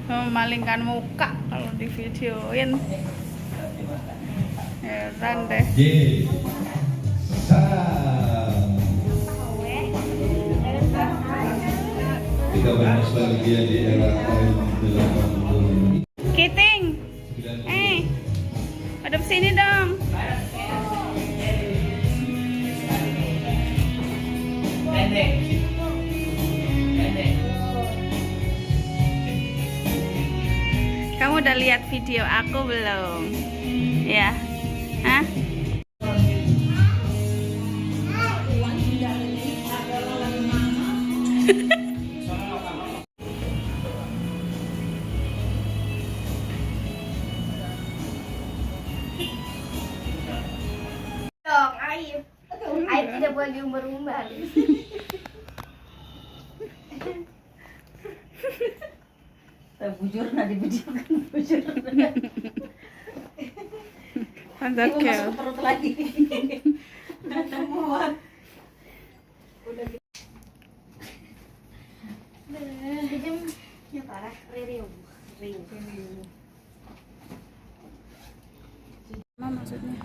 memalingkan muka kalau di videoin. Heran deh. Kita bernostalgia di era tahun 80. Kiting, hadap sini dong. Kamu udah lihat video aku belum? Ya, hah? Dong, Aib. Aib tidak boleh diumbar-umbar. Bujur nah dibujurkan bujur. Pantat Ibu masuk kel. ke perut lagi. Muat. Udah Sejam ya parah, riu. Apa maksudnya?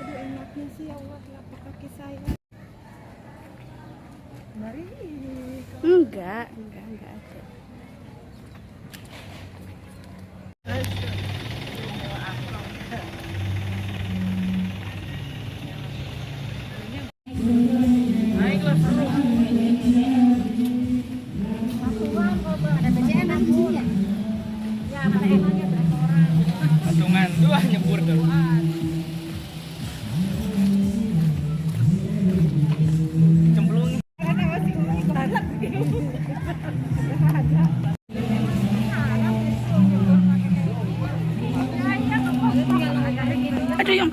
Aduh enaknya sih ya Allah, telapak kaki saya. Mari. Enggak ada. Ada BCN di sini ya? Ya, mana enaknya berapa orang? Patungan dua nyebur tuh. Cemplung. Aduh yang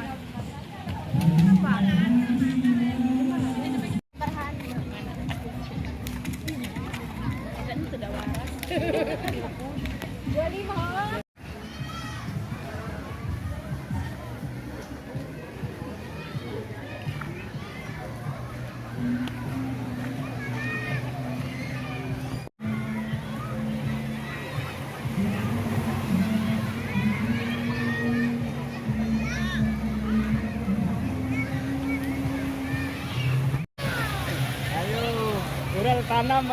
Ayo, ural tanam.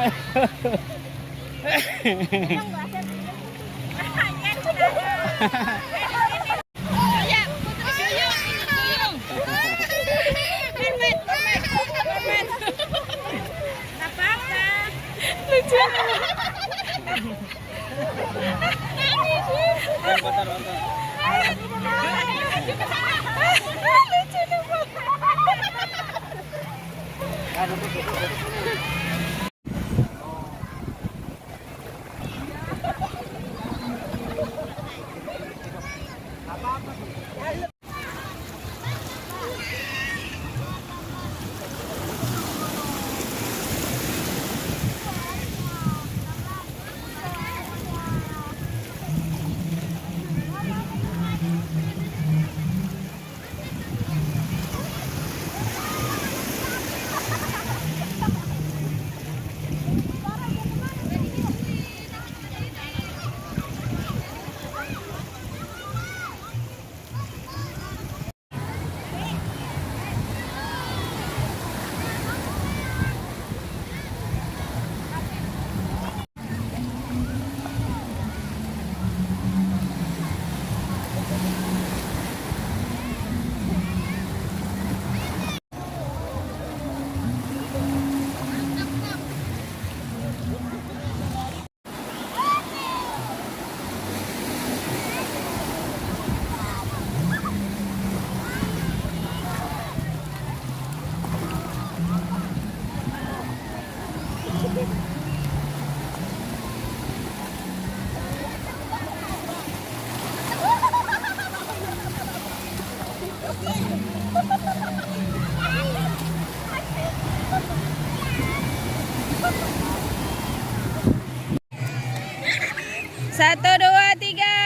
Satu, dua, tiga.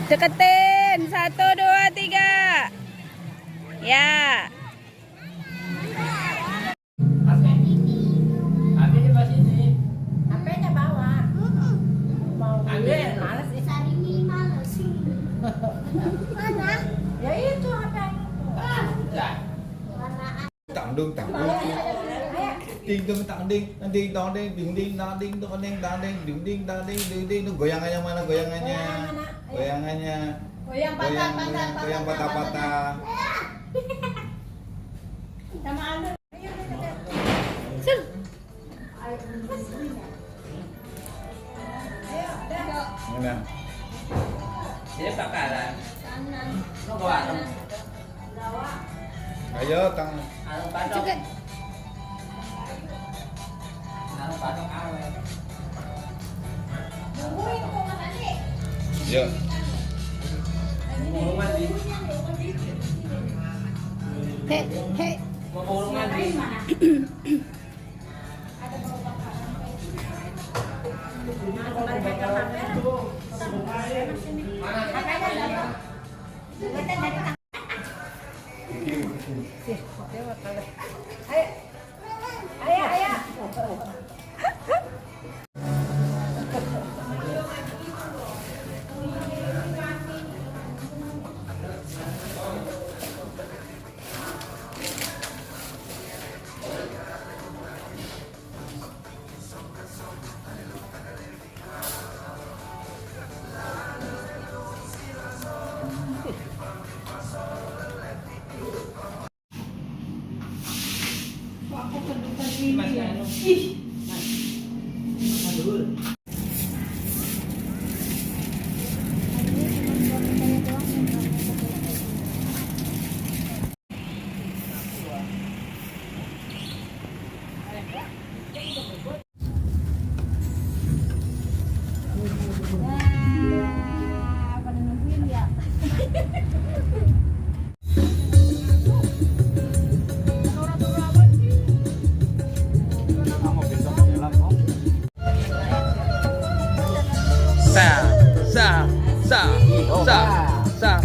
Deketin. Satu, dua, tiga. Ya. Habis masih dung tang ding dong tang ding ding dong ding ding ding dong ding dong ding dong ding ding ding dong ding ding ding. Goyangannya mana goyangannya? Goyangannya. Goyang patah-patah. Sama Anda. Mana? Dia bakaran. Nó gọi không? Ayo tang. Ano pa daw? Ano pa daw awal? Yo. Mamulungan din. Hei. Mamulungan din. Masih anu. Madul. Pada nungguin ya. Sa.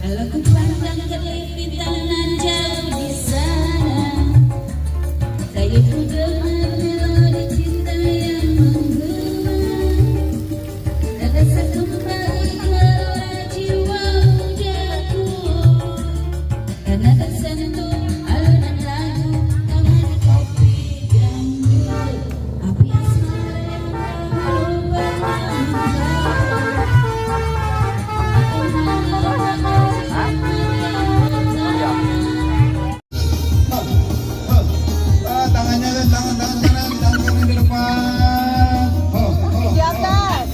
Kalau ku pandang kelimpitan nan jauh di sana, saya ku dengar melodi cinta yang menggema. Rasa kembali gelora jiwa mudaku, karena tersentuh alunan lagu tangan kopi gandul. Api asmara yang Tangannya ke tangan kanan ke depan. Di atas.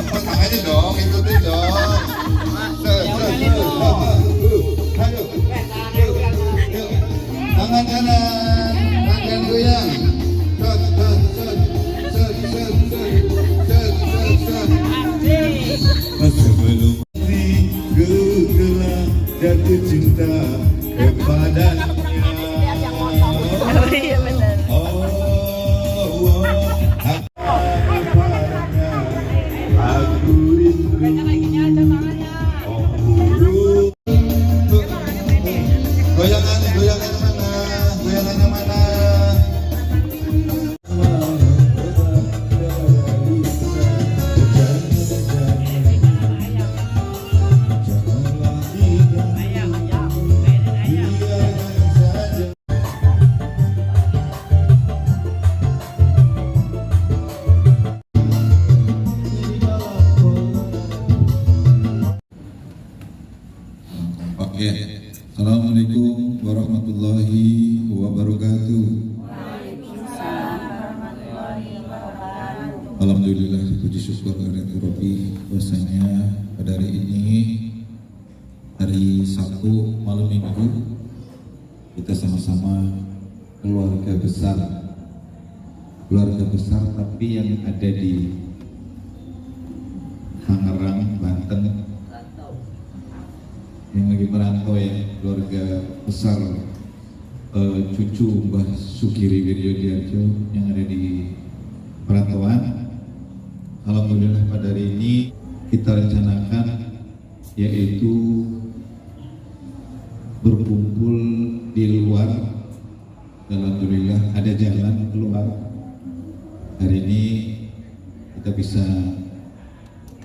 Tangannya dong, ikutin dong. Ayo. Tangan kanan goyang. Sebelum ku telah jatuh cinta kepadanya. Oh iya benar. Goyangannya mana? Oke, Assalamualaikum warahmatullahi wabarakatuh. Alhamdulillah, puji syukur kehadirat Rabbi, bahwasanya pada hari ini, hari Sabtu malam Minggu, kita sama-sama keluarga besar tapi yang ada di Tangerang, Banten, yang lagi merantau ya, keluarga besar cucu Mbah Sukiri Wirjodiarjo yang ada di perantauan. Alhamdulillah pada hari ini kita rencanakan yaitu berkumpul di luar Dan alhamdulillah ada jalan keluar. Hari ini kita bisa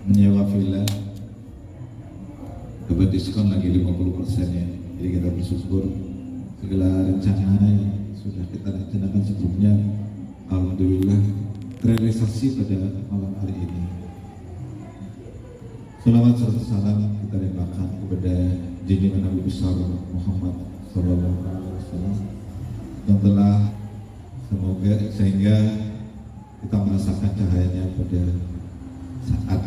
menyewa villa, dapat diskon lagi 50% ya. Jadi kita bersyukur segala rencana yang sudah kita rencanakan sebelumnya, alhamdulillah terrealisasi pada malam hari ini. Salawat serta salam kita limpahkan kepada junjungan Nabi besar Muhammad Sallallahu Alaihi Wasallam yang telah semoga sehingga kita merasakan cahayanya pada saat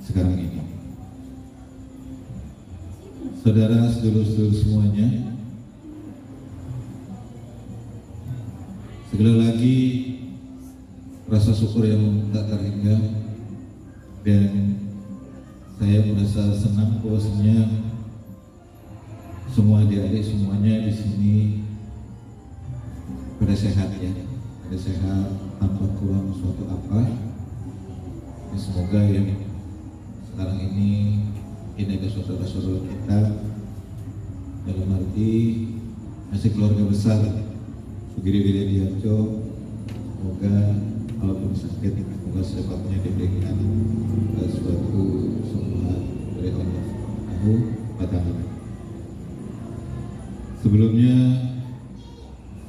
sekarang ini. Saudara, sedulur-sedulur semuanya, sekali lagi rasa syukur yang tak terhingga, dan saya merasa senang bahwasanya semua adik-adik semuanya di sini pada sehat ya, pada sehat tanpa kurang suatu apa. Ya, semoga yang sekarang ini ada saudara-saudara kita dalam arti masih keluarga besar Sugiri Wiryadiarjo, semoga walaupun sakit, semoga secepatnya diberikan suatu sembuhan dari Allah Subhanahu wa Ta'ala.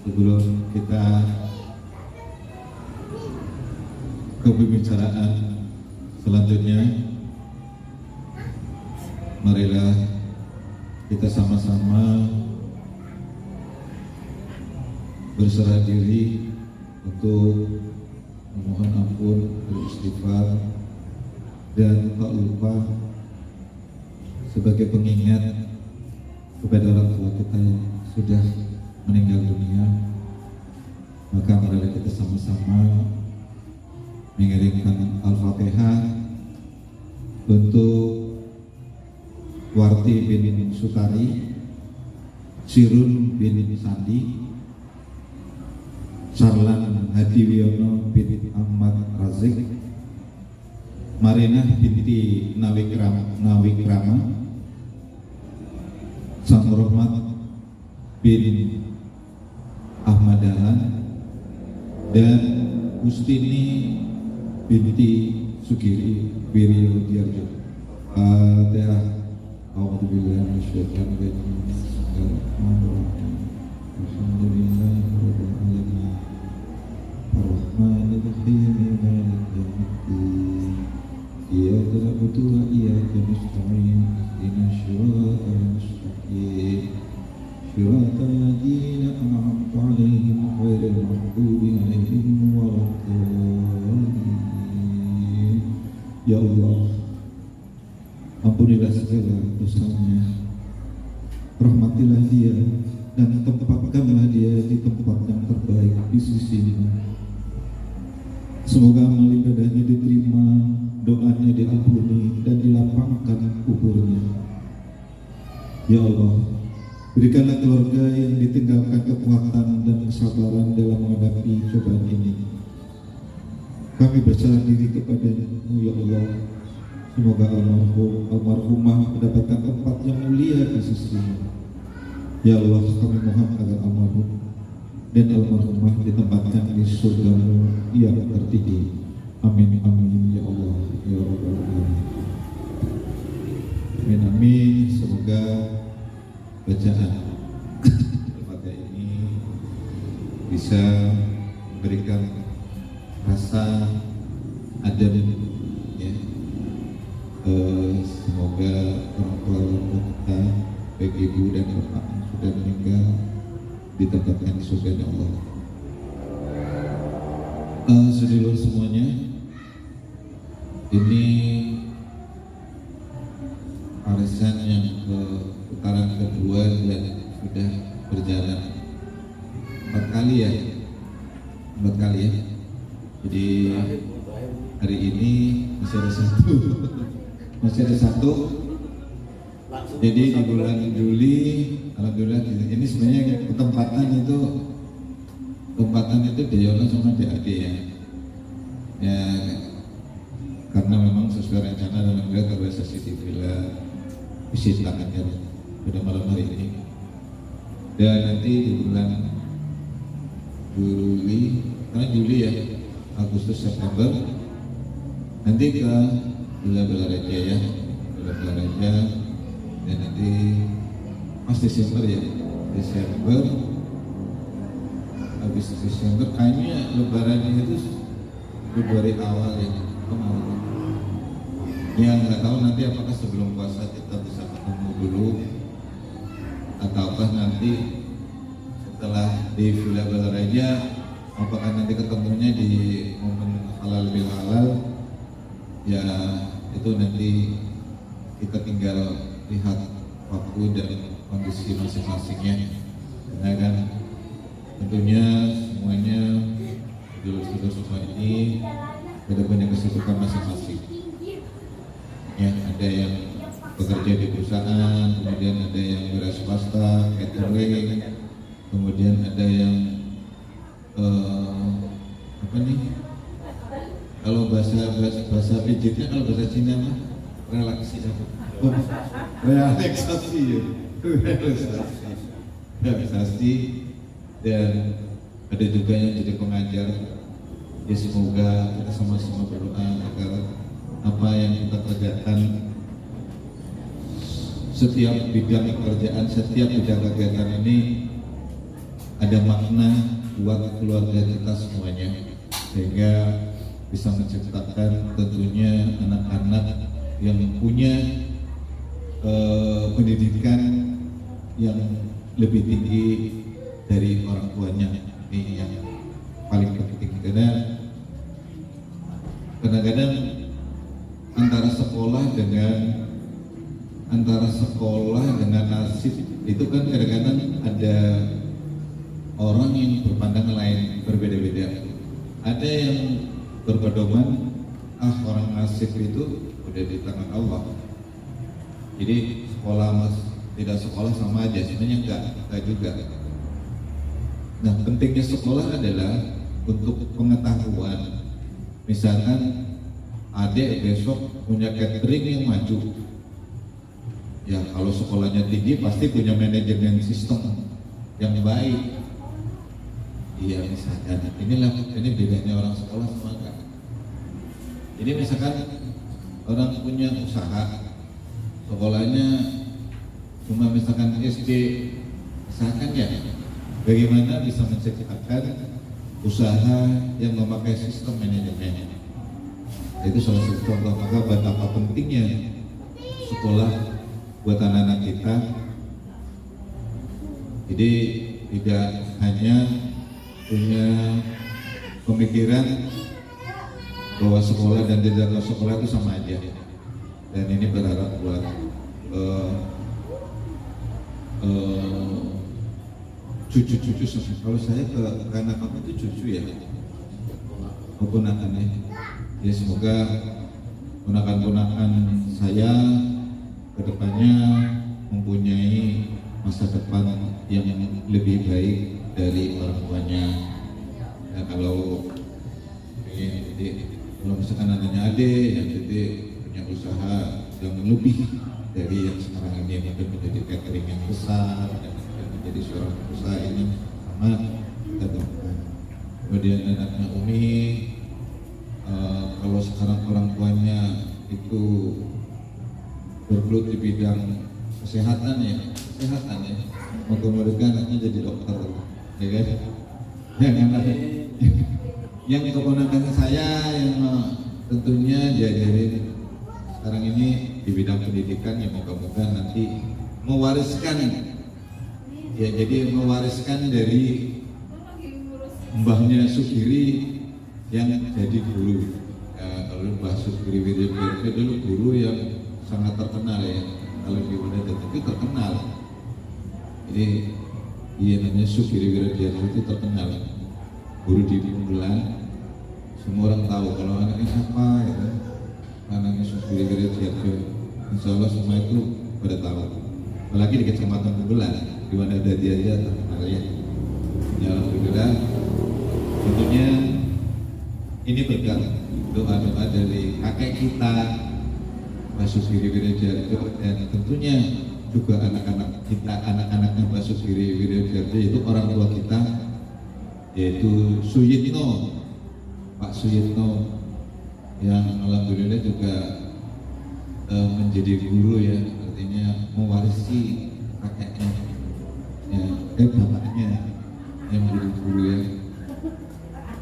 Sebelum kita ke pembicaraan selanjutnya, marilah kita sama-sama berserah diri untuk memohon ampun, beristighfar, dan tak lupa sebagai pengingat kepada orang tua kita yang sudah meninggal dunia, maka marilah kita sama-sama mengirimkan Al-Fatihah untuk Warti bin Sutari, Sirun bin Sandi, Sarlan Hadiwiono bin Ahmad Razik, Marinah binti Nawikrama, Sang Rahmat bin Ahmad Dahlan, dan Gustini binti Sugiri Wiryadiarjo. Fatihah. A'udzubillahi minasyaitonir rajim. Bismillahirrahmanirrahim. Alhamdulillahirabbil alamin. Arrahmanir rahim. Maliki yaumiddin. Iyyaka na'budu wa iyyaka nasta'in. Ihdinas siratal mustaqim. Siratal ladzina an'amta 'alaihim ghairil maghdubi 'alaihim waladdallin. Ya Allah, ampunilah segala dosanya, rahmatilah dia, dan tempatkanlah dia di tempat yang terbaik di sisi-Mu. Semoga amal ibadahnya diterima, doanya diampuni, dan dilapangkan kuburnya. Ya Allah, berikanlah keluarga yang ditinggalkan kekuatan dan kesabaran dalam menghadapi cobaan ini. Kami berserah diri kepada-Mu, ya Allah. Semoga almarhumah mendapatkan tempat yang mulia di sisi-Mu. Ya Allah, kami mohon agar almarhum dan almarhumah ditempatkan di surga-Mu yang tertinggi. Amin amin ya Allah ya Rabbal alamin. Amin amin. Semoga bacaan Al-Fatihah ini bisa memberikan rasa adab ya. Semoga orang tua kita, baik ibu dan bapak yang sudah meninggal, ditempatkan di surga Allah. Sedulur semuanya, ini arisan yang ke putaran kedua dan sudah berjalan 4 kali ya. Jadi hari ini masih ada satu. Jadi di bulan Juli, alhamdulillah ini sebenarnya tempatan itu Deyono sama DAD ya, karena memang sesuai rencana dan melihat organisasi di Villa Wisita pada malam hari ini. Dan nanti di bulan Juli ya, Agustus, September, nanti ke Villa Balaraja ya, Villa Balaraja, dan nanti pas Desember ya, Desember, habis Desember kayaknya lebarannya itu Februari awal ya, ya nggak tahu nanti apakah sebelum puasa kita bisa ketemu dulu ataukah nanti setelah di Villa Balaraja, apakah nanti ketemunya di momen halal bil halal ya, itu nanti kita tinggal lihat waktu dan kondisi masing-masingnya, karena kan tentunya semuanya dulur-dulur semua ini ada banyak kesibukan masing-masing ya, ada yang bekerja di perusahaan, kemudian ada yang wira swasta, catering, kemudian ada yang apa nih, kalau bahasa pijitnya, kalau bahasa Cina mah relaksasi relaksasi, dan ada juga yang jadi pengajar ya, semoga kita sama-sama berdoa agar apa yang kita kerjakan, setiap bidang pekerjaan, setiap bidang kegiatan ini ada makna buat keluarga kita semuanya, sehingga bisa menciptakan tentunya anak-anak yang punya pendidikan yang lebih tinggi dari orang tuanya. Ini yang paling penting, karena kadang-kadang antara sekolah dengan nasib itu kan kadang-kadang ada orang yang berpandangan lain, berbeda-beda. Ada yang berpedoman, orang nasib itu udah di tangan Allah, jadi sekolah tidak sekolah sama aja, sebenarnya enggak juga. Nah, pentingnya sekolah adalah untuk pengetahuan. Misalkan adik besok punya catering yang maju, ya kalau sekolahnya tinggi pasti punya manajemen sistem yang baik. Iya, misalkan ini bedanya orang sekolah sama enggak. Jadi misalkan orang punya usaha, sekolahnya cuma misalkan SD, misalkan ya, bagaimana bisa menciptakan usaha yang memakai sistem manajemen. Itu salah satu contoh, maka betapa pentingnya sekolah buat anak-anak kita. Jadi tidak hanya punya pemikiran bahwa sekolah dan tidak sekolah itu sama aja, dan ini berharap buat cucu-cucu, kalau saya ke anak kamu itu cucu ya, ponakan ya, semoga ponakan-ponakan saya kedepannya mempunyai masa depan yang lebih baik dari orang tuanya. Ya, kalau misalkan anaknya adik yang jadi punya usaha yang lebih dari yang sekarang ini, mungkin menjadi catering yang besar dan menjadi seorang usaha ini, sama kita doakan. Kemudian anaknya Umi, kalau sekarang orang tuanya itu bergelut di bidang kesehatan ya, moga-moga anaknya jadi dokter, ya kan? Yang keponakan saya yang tentunya diajarin sekarang ini di bidang pendidikan, ya moga-moga nanti mewariskan, ya jadi mewariskan dari mbahnya Sugiri yang jadi guru. Ya, kalau Mbah Sugiri Wirjodirjo dulu guru yang sangat terkenal ya, kalau di Uneda itu terkenal. Jadi dia namanya Sugiri Wirjodirjo itu terkenal, guru di Mundulan. Semua orang tahu kalau anaknya siapa ya, anaknya Sugiri Wirjodirjo. Insya Allah semua itu pada tahu. Apalagi di Kecamatan Mundulan, di mana ada dia terkenal ya. Ya alhamdulillah. Tentunya ini berkat doa-doa dari kakek kita, Mbah Sugiri Wirjodirjo, dan tentunya juga anak-anak kita, anak-anaknya Mbah Sugiri Wirjodirjo, itu orang tua kita yaitu Suyitno, Pak Suyitno, yang alhamdulillah juga menjadi guru ya, artinya mewarisi kakeknya, ya, bapaknya yang menjadi guru ya.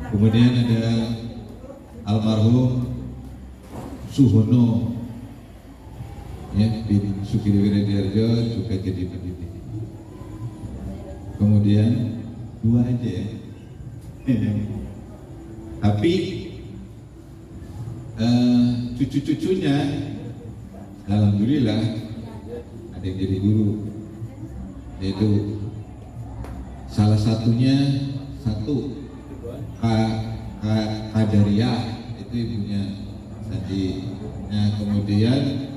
Kemudian ada almarhum Suhono, ya, bin Sukiri Wirediarjo juga jadi pendidik. Kemudian 2 aja ya. Tapi cucu-cucunya alhamdulillah ada yang jadi guru, yaitu salah satunya Kadaria, itu ibunya Sandi. Nah, kemudian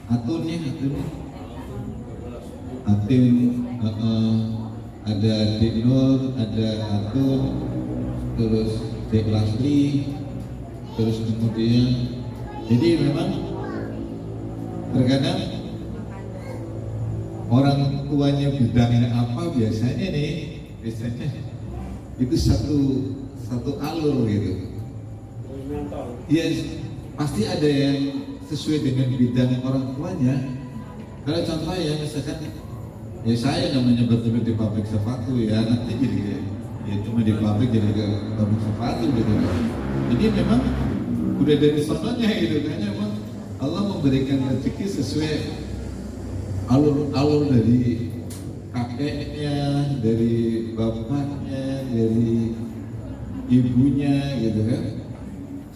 Atun, ada Dik Nur, ada Atun, terus Dik Lasli, terus kemudian, jadi memang terkadang orang tuanya bidangnya apa biasanya itu satu alur gitu. Yes, pasti ada yang sesuai dengan bidang orang tuanya. Kalau contoh ya misalkan ya saya namanya bertemu di pabrik sepatu ya, nanti jadi ya cuma di pabrik jadi ke pabrik sepatu gitu. Jadi memang udah dari sononya gitu kan, memang Allah memberikan rezeki sesuai alur dari kakeknya, dari bapaknya, dari ibunya gitu kan.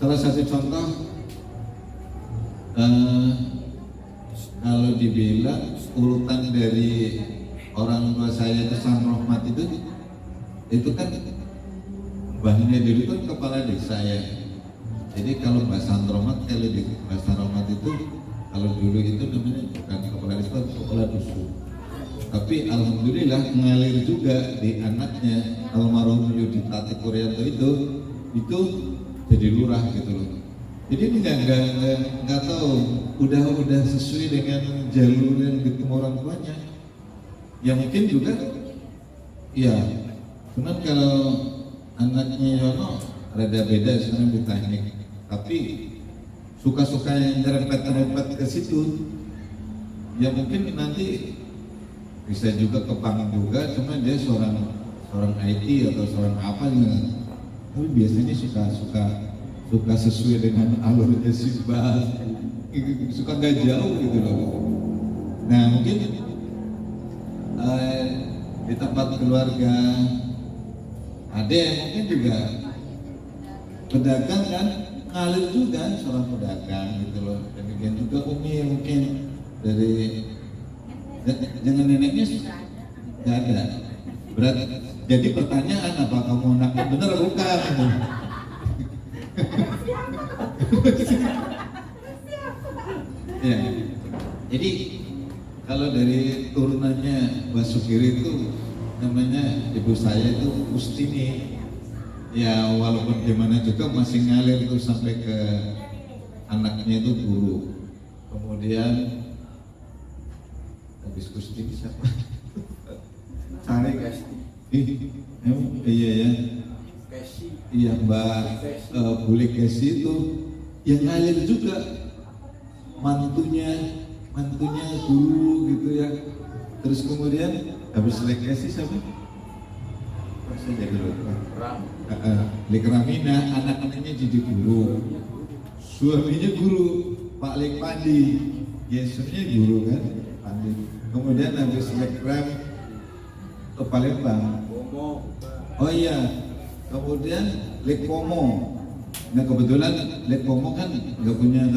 Salah satu contoh kalau dibilang urutan dari orang tua saya itu Sang Rohmat itu kan mbahnya dulu kan kepala desa ya. Jadi kalau Mbak Santromat, kalau di Mbak Santromat itu kalau dulu itu namanya bukan kepala desa, kepala dusun. Tapi alhamdulillah mengalir juga di anaknya almarhum Yudi Tati Kuryanto itu jadi lurah gitu loh. Jadi ini nggak tahu, udah sesuai dengan jalur yang ketemu orang tuanya. Ya mungkin juga, ya. Cuman kalau anaknya Yono rada beda sekarang di teknik, tapi suka-suka yang nyerempet ke situ. Ya mungkin nanti bisa juga ke bank juga, cuma dia seorang IT atau seorang apa gitu. Tapi biasanya suka sesuai dengan alurnya si Mbah, suka nggak jauh gitu loh. Nah mungkin di tempat keluarga ada yang mungkin juga pedagang kan, ngalir juga seorang pedagang gitu loh. Demikian juga Umi mungkin dari jangan neneknya nggak ada. Berat. Jadi pertanyaan apa kamu anaknya bener bukan? Ya. Jadi kalau dari turunannya Mbak Sukiri itu namanya ibu saya itu Ustini. Ya walaupun gimana juga masih ngalir tuh sampai ke anaknya itu guru. Kemudian habis Ustini siapa? Cari iya ya. Iya Mbak Bule Kesi itu yang ngalir juga mantunya dulu gitu ya. Terus kemudian habis Kesi siapa? Saya jadi lupa. Lek Ramina, anak-anaknya jadi guru, suaminya guru, Pak Lek Pandi, ya suaminya guru kan, Pandi. Kemudian habis Lek Ram ke Palembang. Oh iya, kemudian Lek Pomo. Nah kebetulan Lek Pomo kan nggak punya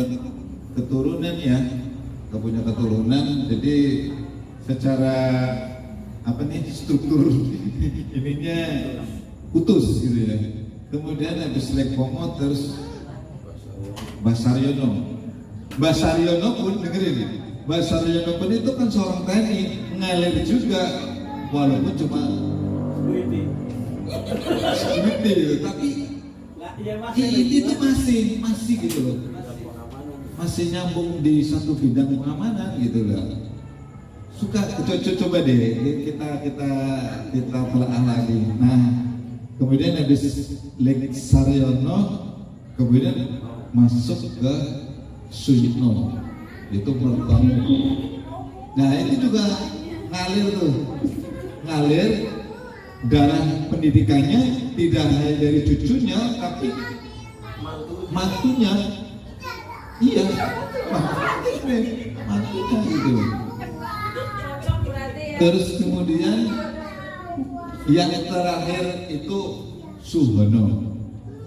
keturunan ya, nggak punya keturunan, jadi secara apa nih struktur ininya putus gitu ya. Kemudian habis Lek Pomo terus Basaryono pun dengerin, Basaryono pun itu kan seorang TNI ngalir juga walaupun cuma gitu, tapi itu masih gitu loh, masih nyambung di satu bidang pengamanan gitu loh. Suka coba deh kita telah lagi. Nah kemudian habis Lek Saryono, kemudian masuk ke Suyitno, itu bertemu. Nah ini juga ngalir tuh, ngalir darah pendidikannya tidak hanya dari cucunya, tapi mantunya. Iya, mantunya gitu. Terus kemudian yang terakhir itu Suhono,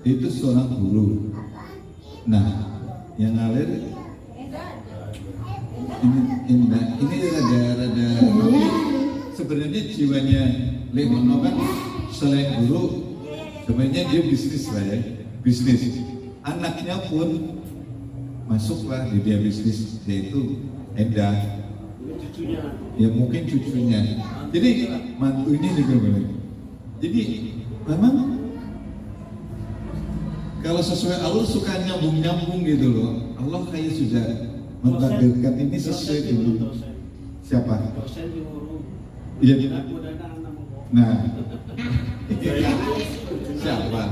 itu seorang guru. Nah, yang ngalir ini rada sebenarnya jiwanya Lehono kan selain guru, sebenarnya dia bisnis lah ya, bisnis. Anaknya pun masuklah di dia bisnis, yaitu Endah. Ya mungkin cucunya. Jadi mantunya juga boleh. Jadi memang kalau sesuai Allah suka nyambung gitu loh. Allah kayak sudah mentakdirkan ini sesuai dulu. Siapa? Iya. Nah, siapa?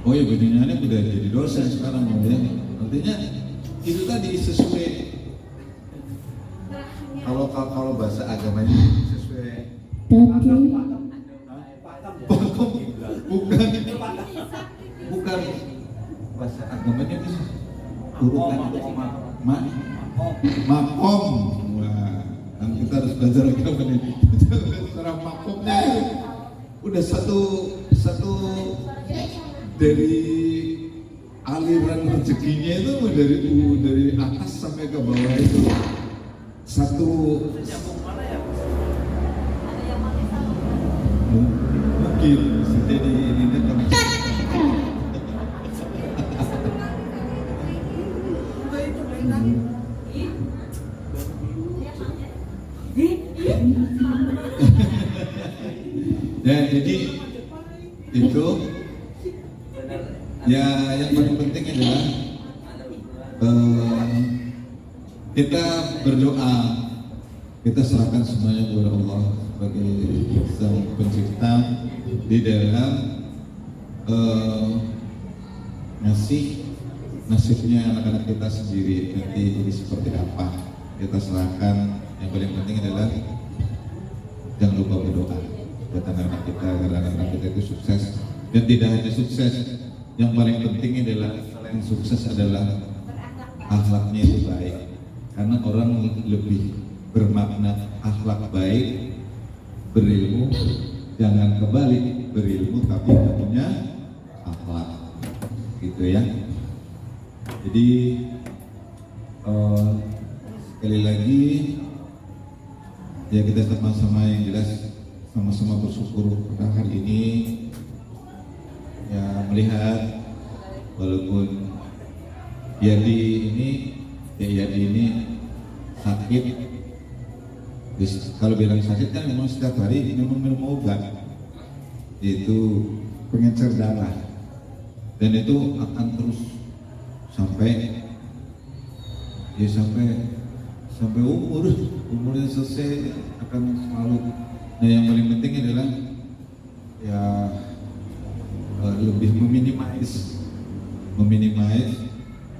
Oh ya, bedanya udah jadi dosen sekarang ya. Artinya itu tadi sesuai. Kalau bahasa agamanya sesuai. Bukan bahasa agamanya bisa urutan makom. Wah, kan kita harus belajar agama ini. Sekarang makomnya udah satu dari aliran rezekinya itu dari atas sampai ke bawah itu satu. Mungkin bisa jadi ini kan. Ya jadi itu ya yang paling penting adalah kita berdoa, kita serahkan semuanya kepada Allah sebagai Sang Pencipta di dalam ngasih nasibnya anak-anak kita sendiri nanti jadi seperti apa, kita serahkan. Yang paling penting adalah jangan lupa berdoa buat anak-anak kita, karena anak-anak kita itu sukses. Dan tidak hanya sukses, yang paling penting adalah selain sukses adalah akhlaknya itu baik. Karena orang lebih bermakna akhlak baik, berilmu, jangan kebalik, berilmu tapi tidak punya akhlak, gitu ya. Jadi sekali lagi ya kita sama-sama yang jelas sama-sama bersyukur pada hari ini ya, melihat walaupun Yadi ini sakit. Kalau bilang sakit kan memang setiap hari minum obat, yaitu pengencer darah, dan itu akan terus sampai umurnya selesai akan selalu. Nah yang paling penting adalah ya lebih meminimais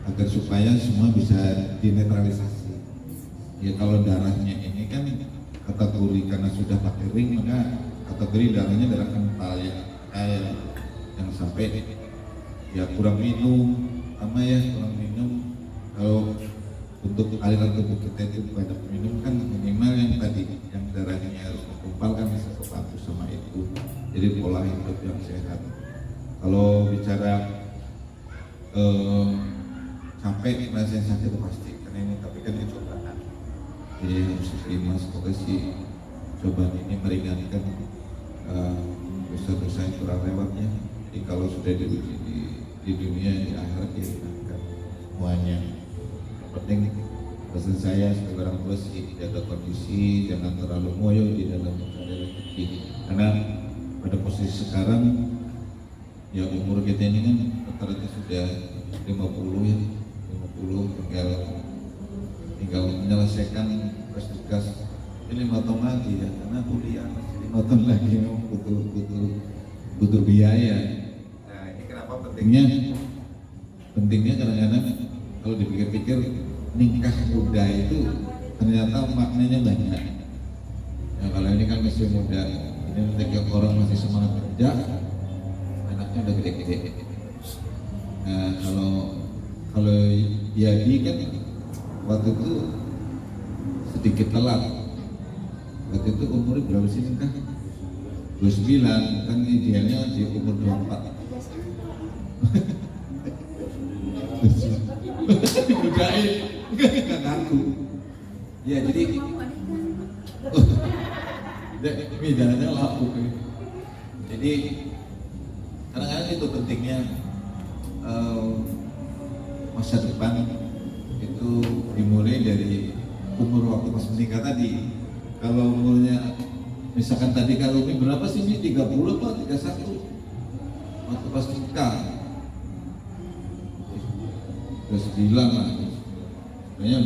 agar supaya semua bisa dinetralisasi. Ya kalau darahnya ini kan kategori karena sudah pakai ring, maka kategori darahnya darah kental ya, yang sampai ya kurang minum, kurang minum. Kalau untuk aliran tubuh kita itu banyak minum kan minimal yang tadi yang darahnya harus menggumpal kan bisa kebantu sama itu. Jadi pola hidup yang sehat. Kalau bicara sampai ngerasain sakit itu pasti, karena ini tapi kan itu cobaan. Jadi harus terima, semoga sih cobaan ini meringankan dosa-dosa yang kurang lewatnya. Jadi kalau sudah diuji di dunia, di akhirat diringankan semuanya. Penting pesan saya sebagai orang tua sih, jaga kondisi, jangan terlalu ngoyo di dalam mencari rezeki. Karena pada posisi sekarang ya umur kita ini kan rata-rata sudah 50 ya, 50 tinggal menyelesaikan tugas-tugas ini 5 tahun lagi ya, karena kuliah masih 5 tahun lagi memang butuh biaya. Nah ini kenapa pentingnya kadang-kadang kalau dipikir-pikir nikah muda itu ternyata maknanya banyak. Ya kalau ini kan masih muda, ini ketika orang masih semangat kerja, anaknya udah gede-gede. Nah kalau Yadi kan waktu itu sedikit telat. Waktu itu umurnya berapa sih nikah? 29, kan idealnya di umur 24. Dimudahin, nggak ngaku. Ya jadi, ini jalannya lapuk. Jadi kadang-kadang itu pentingnya masa depan itu dimulai dari umur waktu pas menikah tadi. Kalau umurnya misalkan tadi kalau ini berapa sih ini 30 apa 31 waktu pas nikah 29 lah, sebenarnya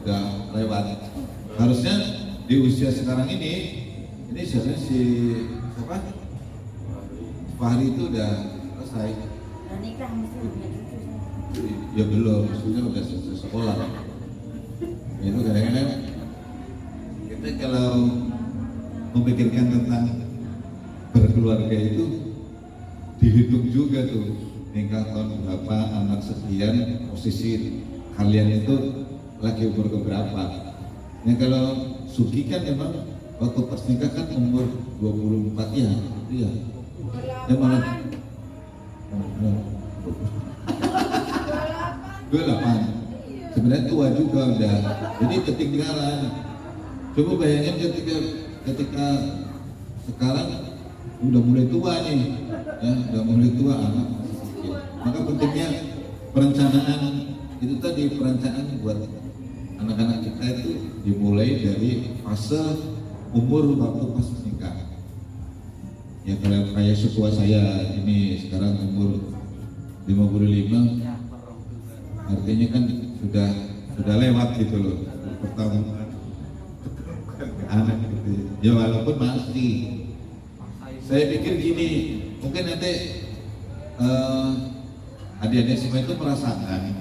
udah lewat. Harusnya di usia sekarang ini sebenarnya si siapa Fahri itu udah selesai. Nikah mesti punya cucu. Ya belum, maksudnya udah selesai sekolah. Itu kadang-kadang kita kalau memikirkan tentang berkeluarga itu dihitung juga tuh nikah tahun berapa, anak sekian, posisi kalian itu lagi umur berapa. Nah kalau Suki kan memang waktu pas nikah kan umur 24 ya, itu ya. Ya malah 28. Sebenarnya tua juga udah. Jadi ketinggalan. Coba bayangin ketika sekarang udah mulai tua nih, ya udah mulai tua anak masih kecil. Maka pentingnya perencanaan itu tadi, perencanaan buat anak-anak kita itu dimulai dari fase umur waktu pas menikah. Ya kalau kayak setua saya ini sekarang umur 55, artinya kan sudah lewat gitu loh pertama anak gitu. Ya walaupun masih, saya pikir gini, mungkin nanti adik-adik semua itu merasakan.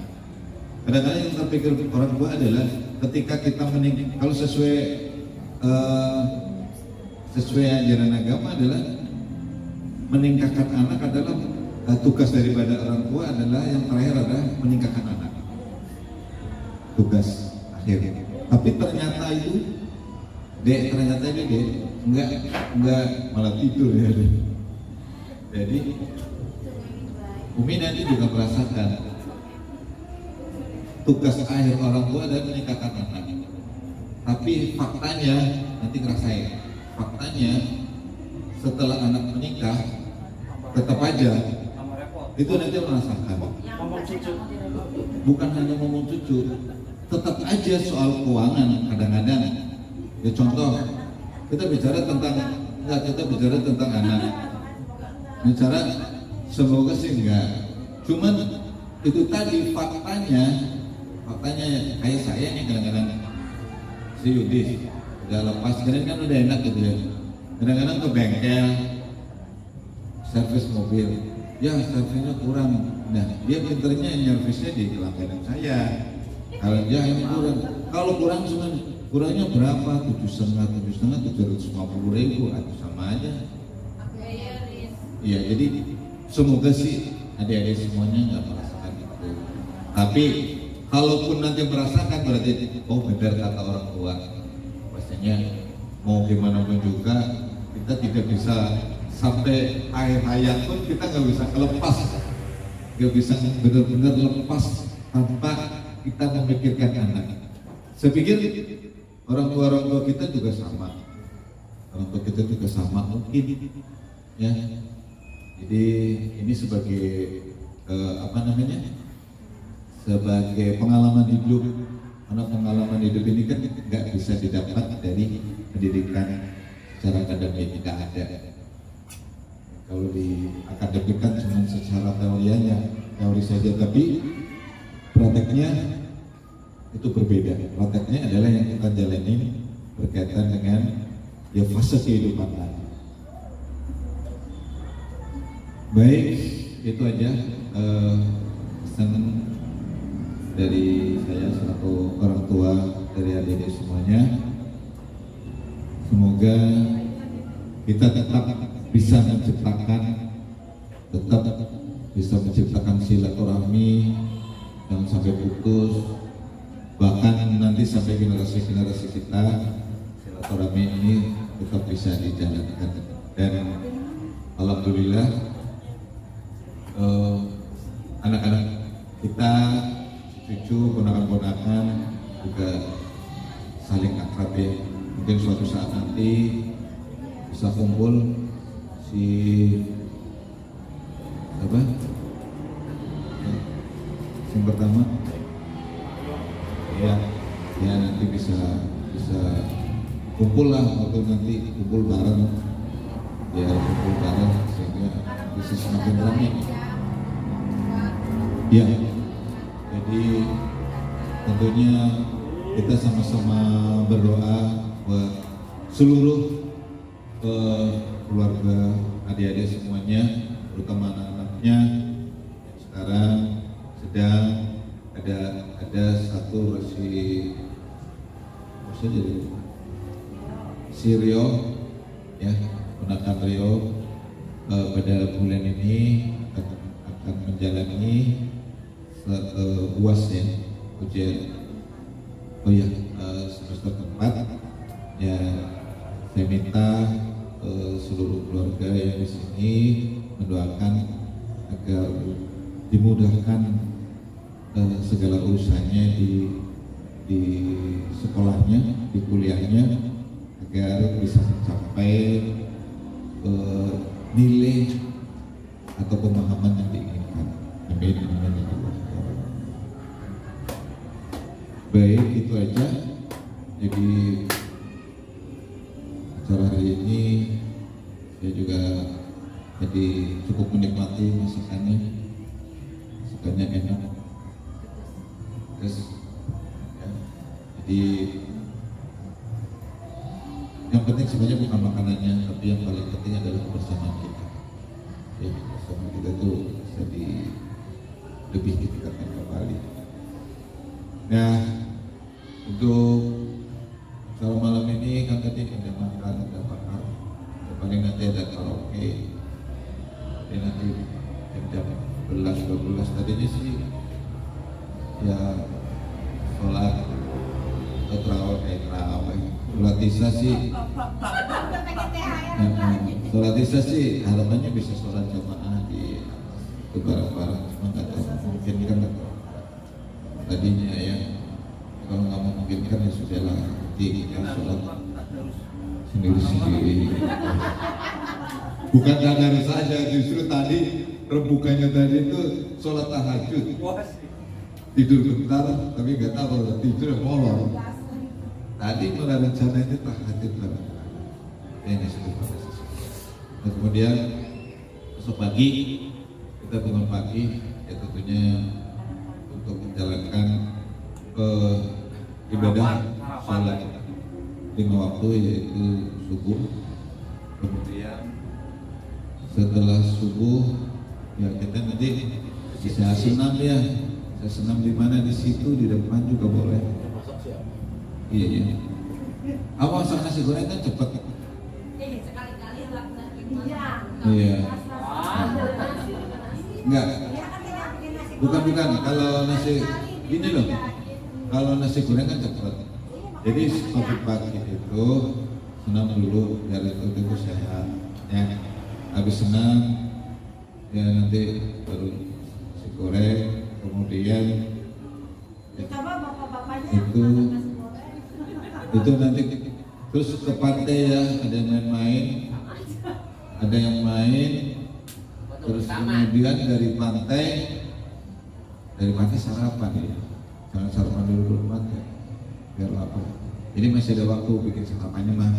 Kadang-kadang yang terpikir orang tua adalah ketika kita menikah, kalau sesuai ajaran agama adalah meningkahkan anak adalah tugas daripada orang tua adalah yang terakhir adalah meningkahkan anak. Tugas akhir. Tapi ternyata itu ternyata enggak malah tidur ya. Jadi Umi nanti juga merasakan tugas akhir orang tua adalah menikahkan anak. Tapi faktanya nanti ngerasain. Faktanya setelah anak menikah tetap aja itu nanti merasakan. Bukan hanya ngomong cucu, tetap aja soal keuangan kadang-kadang. Ya contoh, kita bicara tentang anak. Bicara semoga sih enggak. Cuman itu tadi faktanya kayak saya nih kadang-kadang si Yudi udah lepas, kan udah enak gitu ya. Kadang-kadang ke bengkel servis mobil, ya servisnya kurang. Nah dia pinternya nyervisnya di langganan saya. Kalau dia ini kurang, kalau kurang cuma kurangnya berapa? 750 ribu atau sama aja. Iya, jadi semoga sih adik-adik semuanya nggak merasakan itu. Tapi kalaupun nanti merasakan berarti benar kata orang tua. Pastinya mau gimana pun juga kita tidak bisa sampai akhir hayat pun kita nggak bisa lepas, nggak bisa benar-benar lepas tanpa kita memikirkan anak. Saya pikir orang tua kita juga sama, mungkin ya. Jadi ini sebagai sebagai pengalaman hidup, karena pengalaman hidup ini kan nggak bisa didapat dari pendidikan secara akademik, tidak ada. Kalau di akademik kan cuma secara teori saja, tapi prakteknya itu berbeda. Prakteknya adalah yang kita jalani berkaitan dengan ya fase kehidupan tadi. Baik, itu aja pesan dari saya selaku orang tua dari adik-adik semuanya. Semoga kita tetap bisa menciptakan silaturahmi yang sampai putus, bahkan nanti sampai generasi-generasi kita silaturahmi ini tetap bisa dijalankan. Dan alhamdulillah anak-anak kita, cucu, ponakan-ponakan juga saling akrab ya. Mungkin suatu saat nanti bisa kumpul si apa? Yang pertama ya nanti bisa kumpul lah, waktu nanti kumpul bareng sehingga bisa semakin ramai ya. Jadi tentunya kita sama-sama berdoa buat seluruh keluarga, adik-adik semuanya, terutama anak-anaknya yang sekarang sedang ada satu si Rio ya, ponakan Rio pada bulan ini akan menjalani UAS ya, ujian semester keempat ya. Saya minta seluruh keluarga yang di sini mendoakan agar dimudahkan segala urusannya di sekolahnya, di kuliahnya, agar bisa mencapai nilai atau pemahaman yang diinginkan. Amin. Baik, itu aja. Jadi acara hari ini saya juga jadi cukup menikmati masakannya enak. Terus ya, jadi yang penting sebenarnya bukan makanannya, tapi yang paling penting adalah kebersamaan kita. Ya, kebersamaan kita tuh bisa lebih ditingkatkan kembali. Nah, untuk acara malam ini kan tadi ada makan, ada bakar, paling nanti ada karaoke. Dan nanti jam 11-12 tadinya sih ya sholat terawih, sholat isya sih. Sholat isya sih harapannya bisa sholat jamaah di bareng-bareng, cuma nggak tahu mungkin kan nggak tahu tadinya ya. Kalau nggak memungkinkan ya sudah lah, nanti kita sholat sendiri-sendiri. Bukan dari saja, justru tadi rembukannya tadi itu sholat tahajud. Tidur bentar, tapi nggak tahu kalau tidur molor. Tadi mulai rencana itu tahajud banget. Ini sudah proses. Nah, kemudian besok pagi kita bangun pagi, ya tentunya untuk menjalankan ibadah sholat 5 waktu, yaitu subuh. Kemudian setelah subuh ya kita nanti bisa senam ya. Bisa senam di mana, di situ di depan juga boleh. Iya. Apa masak nasi goreng kan cepat. Iya. Enggak. Bukan. Kalau nasi gini loh. Kalau nasi goreng kan cepat. Jadi pagi itu senam dulu biar itu sehat. Ya. Habis senam ya nanti baru nasi goreng, kemudian itu nanti terus ke pantai ya, ada yang main, terus kemudian dari pantai sarapan ya, jangan sarapan dulu pantai biar lapar. Jadi masih ada waktu bikin sarapannya mah.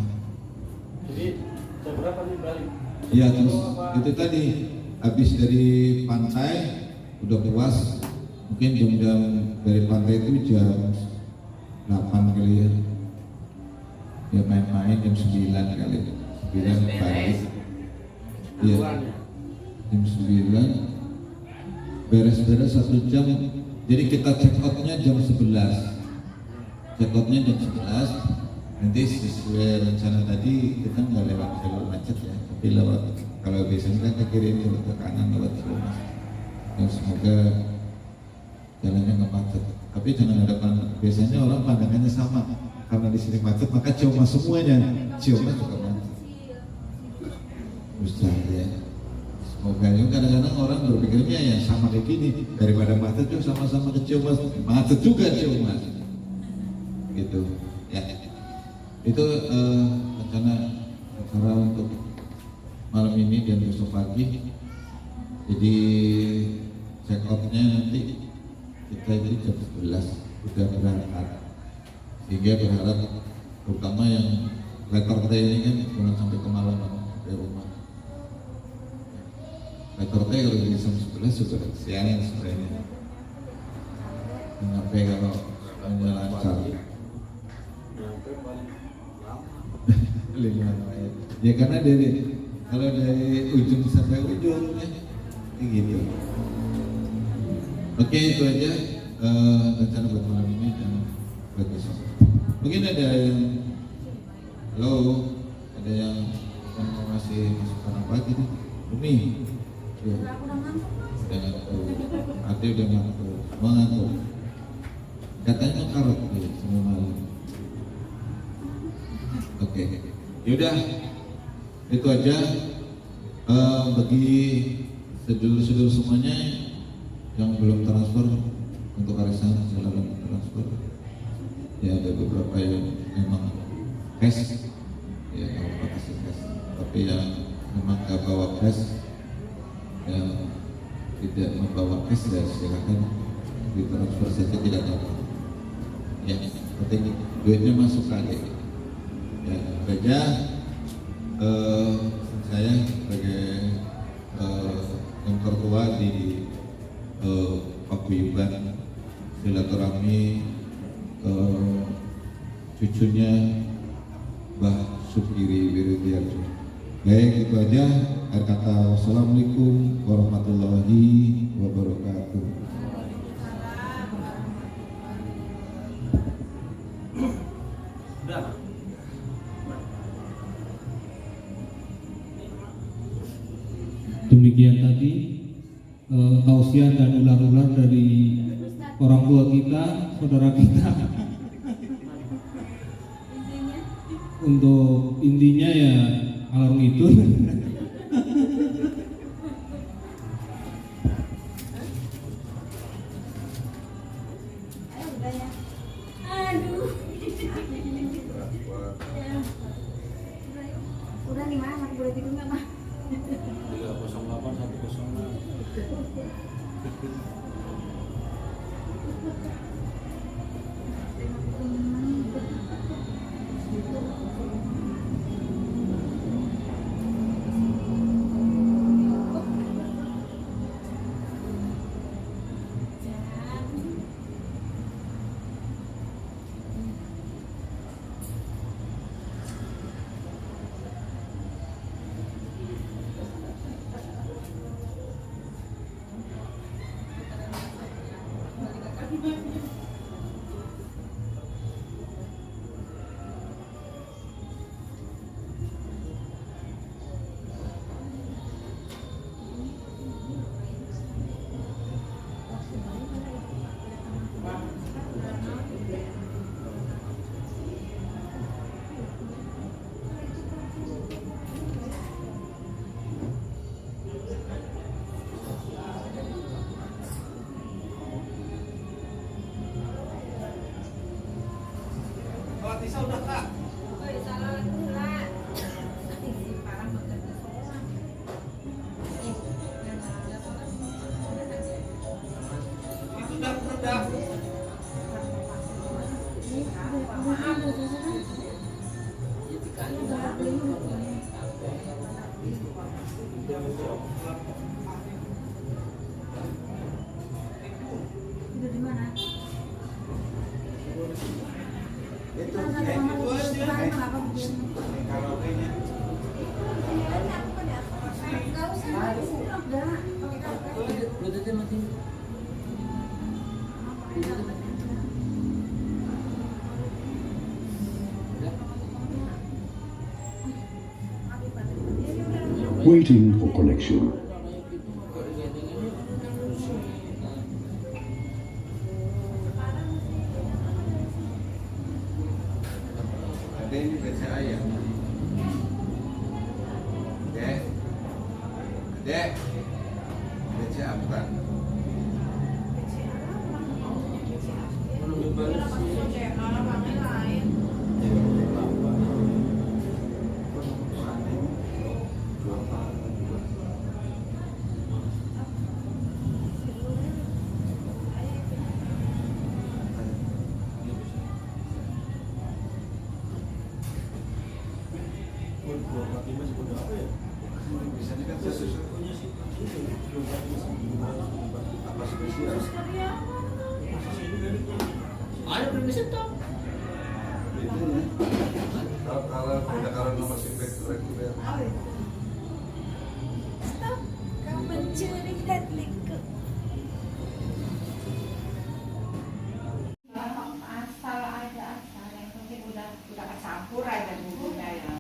Jadi jam berapa nih balik? Iya, terus itu tadi habis dari pantai udah puas, mungkin jam dari pantai itu jam 8 kali ya. Ya main-main jam 9 kali, 9 pagi. Iya, jam 9 beres-beres 1 jam. Jadi kita check outnya jam 11. Check outnya jam 11. Nanti sesuai rencana tadi kita nggak lewat jalur macet ya, tapi lewat, kalau biasanya kan ke kiri lewat ke kanan lewat jalur macet. Ya, semoga jalannya nggak macet. Tapi jangan ada biasanya orang pandangannya sama, karena di sini macet maka Cioma semuanya, Cioma juga macet. Mustahil ya. Semoga juga kadang-kadang orang berpikirnya ya sama kayak gini, daripada macet juga sama-sama ke Cioma, macet juga Cioma. Gitu ya. Itu rencana acara untuk malam ini dan besok pagi. Jadi check outnya nanti kita jadi jam 11 udah berangkat, sehingga berharap terutama yang letter T ini kan jangan sampai kemalaman dari rumah. Letter T kalau jadi jam 11 sudah siang sebenarnya, sampai kalau lancar. Ya karena kalau dari ujung sampai ujung ya kayak gitu. Oke, itu aja rencana buat malam ini dan buat besok. Mungkin ada yang ada yang mau ngasih masukan apa gitu? Umi, udah ngantuk. Ade udah ngantuk, mau ngantuk. Katanya karot ya semua malam. Oke. Yaudah, itu aja. Bagi sedulur-sedulur semuanya yang belum transfer untuk arisan silakan transfer. Ya ada beberapa yang memang cash, ya kalau kasih cash. Tapi yang memang nggak bawa cash, yang tidak membawa cash ya silakan ditransfer saja, tidak apa. Ya, penting duitnya masuk aja. Ya, saja saya sebagai yang tertua di paguyuban silaturahmi cucunya Mbah Sukiri Wirudiarjo. Baik, itu aja. Akhir kata, wassalamualaikum warahmatullahi wabarakatuh. Demikian tadi tausiah dan ular-ular dari orang tua kita, saudara kita. Untuk intinya ya alur itu. Udah nih mah, aku boleh tidur nggak mah? 8 waiting for connection. Ada ini BCA ya? Dek, Dek, BCA bukan? Biasanya kan saya susun apa spesial? Ada permission toh? Itu ya. Kalau nomor simpek reguler. Kau mencuri teknikku. Asal aja asal yang penting udah kecampur aja bumbunya ya.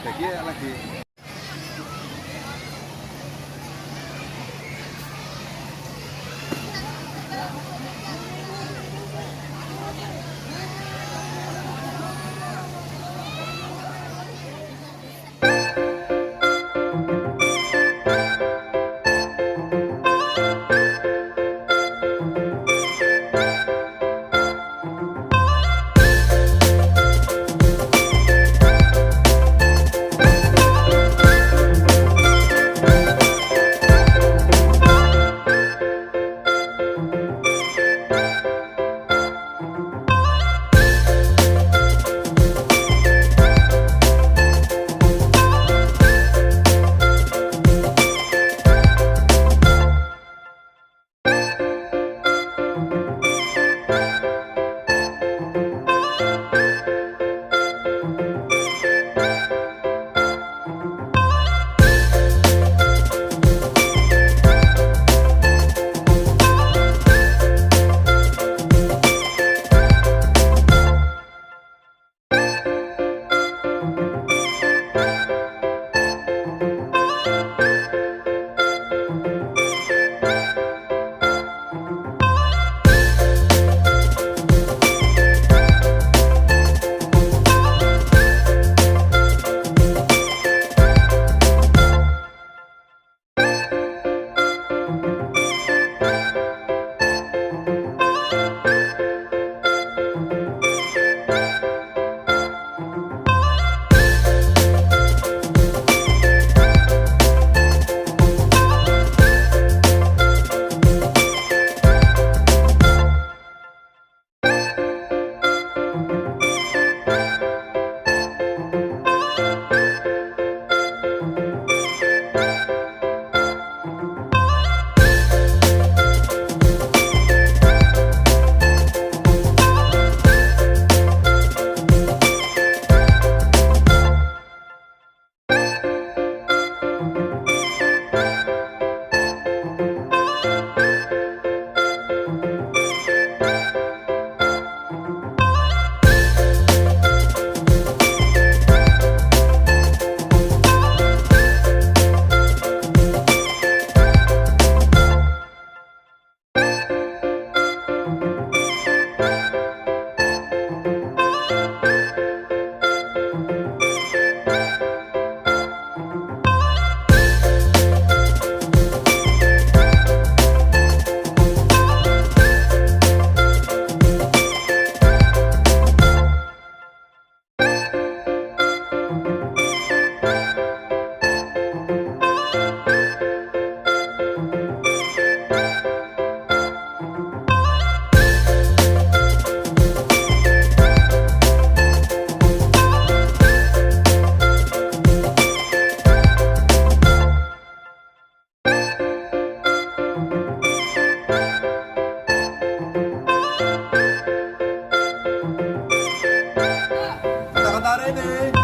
Lagi ya lagi. Friday.